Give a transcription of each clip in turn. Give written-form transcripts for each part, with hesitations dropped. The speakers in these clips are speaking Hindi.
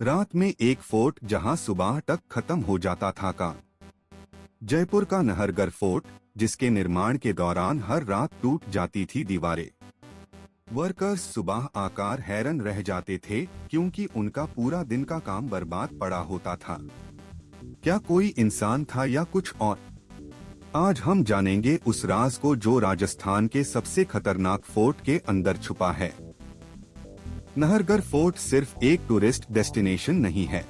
रात में एक फोर्ट जहां सुबह तक खत्म हो जाता था का जयपुर का नहरगढ़ फोर्ट, जिसके निर्माण के दौरान हर रात टूट जाती थी दीवारें। वर्कर्स सुबह आकर हैरान रह जाते थे क्योंकि उनका पूरा दिन का काम बर्बाद पड़ा होता था। क्या कोई इंसान था या कुछ और? आज हम जानेंगे उस राज को जो राजस्थान के सबसे खतरनाक फोर्ट के अंदर छुपा है। नहरगढ़ फोर्ट सिर्फ एक टूरिस्ट डेस्टिनेशन नहीं है,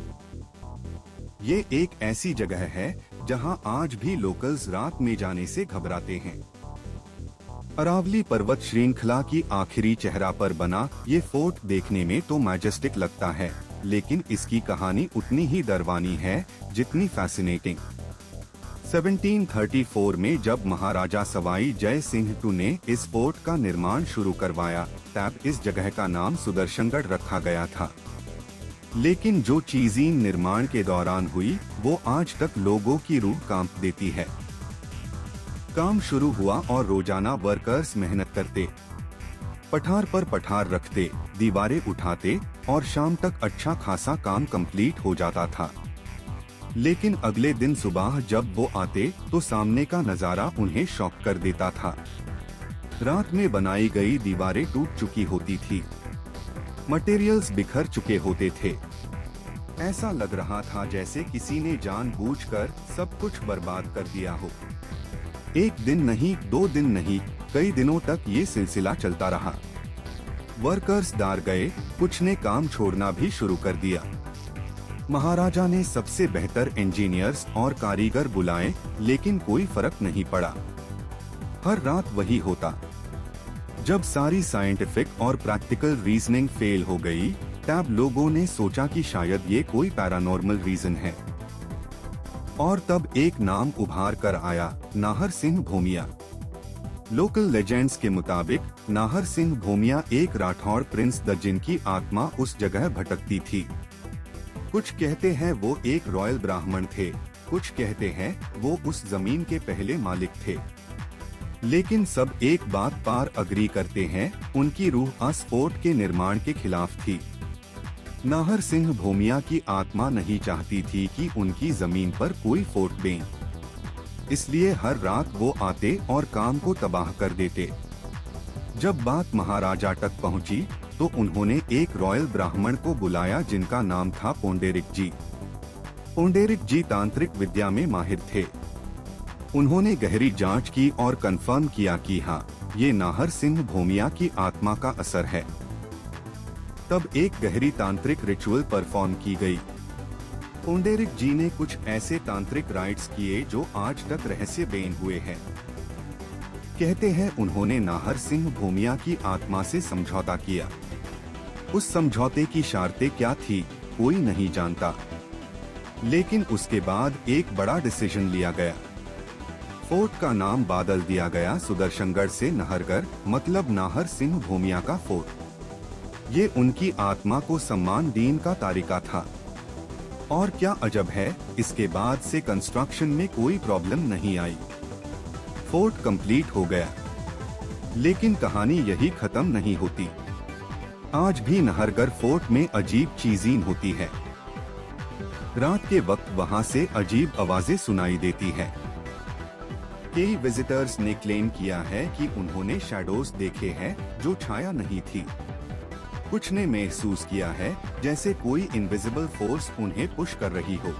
ये एक ऐसी जगह है जहां आज भी लोकल्स रात में जाने से घबराते हैं। अरावली पर्वत श्रृंखला की आखिरी चेहरा पर बना ये फोर्ट देखने में तो मैजेस्टिक लगता है, लेकिन इसकी कहानी उतनी ही डरवानी है जितनी फैसिनेटिंग। 1734 में जब महाराजा सवाई जय सिंह टू ने इस फोर्ट का निर्माण शुरू करवाया, तब इस जगह का नाम सुदर्शनगढ़ रखा गया था। लेकिन जो चीजें निर्माण के दौरान हुई वो आज तक लोगों की रूह कांप देती है। काम शुरू हुआ और रोजाना वर्कर्स मेहनत करते, पठार पर पठार रखते, दीवारें उठाते और शाम तक अच्छा खासा काम कंप्लीट हो जाता था। लेकिन अगले दिन सुबह जब वो आते तो सामने का नजारा उन्हें शॉक कर देता था। रात में बनाई गई दीवारें टूट चुकी होती थी, मटेरियल्स बिखर चुके होते थे। ऐसा लग रहा था जैसे किसी ने जानबूझकर सब कुछ बर्बाद कर दिया हो। एक दिन नहीं, 2 दिन नहीं, कई दिनों तक ये सिलसिला चलता रहा। वर्कर्स डर गए, कुछ ने काम छोड़ना भी शुरू कर दिया। महाराजा ने सबसे बेहतर इंजीनियर्स और कारीगर बुलाए, लेकिन कोई फर्क नहीं पड़ा। हर रात वही होता। जब सारी साइंटिफिक और प्रैक्टिकल रीजनिंग फेल हो गई, तब लोगों ने सोचा कि शायद ये कोई पैरानॉर्मल रीजन है। और तब एक नाम उभार कर आया, नाहर सिंह भूमिया। लोकल लेजेंड्स के मुताबिक नाहर सिंह भूमिया एक राठौड़ प्रिंस द जिनकी आत्मा उस जगह भटकती थी। कुछ कहते हैं वो एक रॉयल ब्राह्मण थे, कुछ कहते हैं वो उस जमीन के पहले मालिक थे। लेकिन सब एक बात पर अग्री करते हैं, उनकी रूह इस फोर्ट के निर्माण के खिलाफ थी। नाहर सिंह भूमिया की आत्मा नहीं चाहती थी कि उनकी जमीन पर कोई फोर्ट बने, इसलिए हर रात वो आते और काम को तबाह कर देते। जब बात महाराजा तक पहुंची तो उन्होंने एक रॉयल ब्राह्मण को बुलाया जिनका नाम था पोंडेरिक जी। पोंडेरिक जी तांत्रिक विद्या में माहिर थे। उन्होंने गहरी जांच की और कंफर्म किया कि हाँ, ये नाहर सिंह भूमिया की आत्मा का असर है। तब एक गहरी तांत्रिक रिचुअल परफॉर्म की गई। पोंडेरिक जी ने कुछ ऐसे तांत्रिक राइट्स किए जो आज तक रहस्य बेन हुए हैं। कहते हैं उन्होंने नाहर सिंह भूमिया की आत्मा से समझौता किया। उस समझौते की शर्तें क्या थी कोई नहीं जानता, लेकिन उसके बाद एक बड़ा डिसीजन लिया गया। फोर्ट का नाम बदल दिया गया सुदर्शनगढ़ से नहरगढ़, मतलब नाहर सिंह भूमिया का फोर्ट। ये उनकी आत्मा को सम्मान देने का तरीका था। और क्या अजब है, इसके बाद से कंस्ट्रक्शन में कोई प्रॉब्लम नहीं आई। फोर्ट कंप्लीट हो गया। लेकिन कहानी यही खत्म नहीं होती। आज भी नहरगढ़ फोर्ट में अजीब चीजें होती है। रात के वक्त वहां से अजीब आवाजें सुनाई देती है। कई विजिटर्स ने क्लेम किया है कि उन्होंने शैडोज देखे हैं जो छाया नहीं थी। कुछ ने महसूस किया है जैसे कोई इनविजिबल फोर्स उन्हें पुश कर रही हो।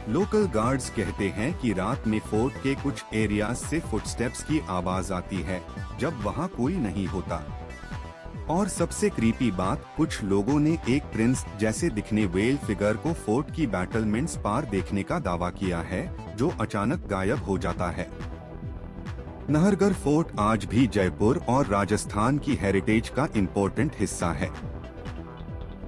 लोकल गार्ड्स कहते हैं कि रात में फोर्ट के कुछ एरियाज से फुटस्टेप्स की आवाज आती है जब वहां कोई नहीं होता। और सबसे क्रीपी बात, कुछ लोगों ने एक प्रिंस जैसे दिखने वेल फिगर को फोर्ट की बैटलमेंट्स पार देखने का दावा किया है, जो अचानक गायब हो जाता है। नहरगढ़ फोर्ट आज भी जयपुर और राजस्थान की हेरिटेज का इम्पोर्टेंट हिस्सा है।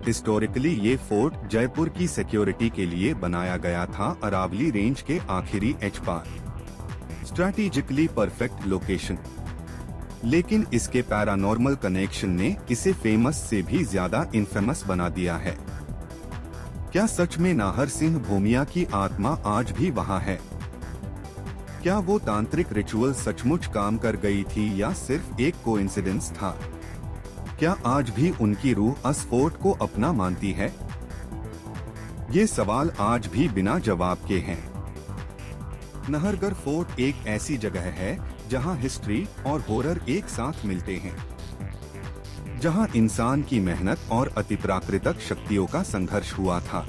हिस्टोरिकली ये फोर्ट जयपुर की सिक्योरिटी के लिए बनाया गया था, अरावली रेंज के आखिरी एज पर। Strategically perfect location. लेकिन इसके पैरानॉर्मल कनेक्शन ने इसे फेमस से भी ज्यादा इनफेमस बना दिया है। क्या सच में नाहर सिंह भूमिया की आत्मा आज भी वहां है? क्या वो तांत्रिक रिचुअल सचमुच काम कर गई थी या सिर्फ एक कोइंसिडेंस था? क्या आज भी उनकी रूह इस फोर्ट को अपना मानती है? ये सवाल आज भी बिना जवाब के हैं। नाहरगढ़ फोर्ट एक ऐसी जगह है जहां हिस्ट्री और हॉरर एक साथ मिलते हैं, जहां इंसान की मेहनत और अतिप्राकृतिक शक्तियों का संघर्ष हुआ था।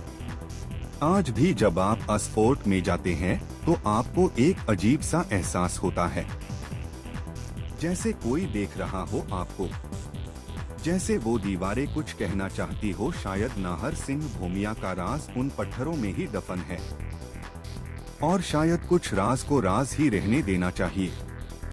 आज भी जब आप इस फोर्ट में जाते हैं तो आपको एक अजीब सा एहसास होता है, जैसे कोई देख रहा हो आपको, जैसे वो दीवारें कुछ कहना चाहती हो। शायद नाहर सिंह भूमिया का राज उन पत्थरों में ही दफन है, और शायद कुछ राज को राज ही रहने देना चाहिए।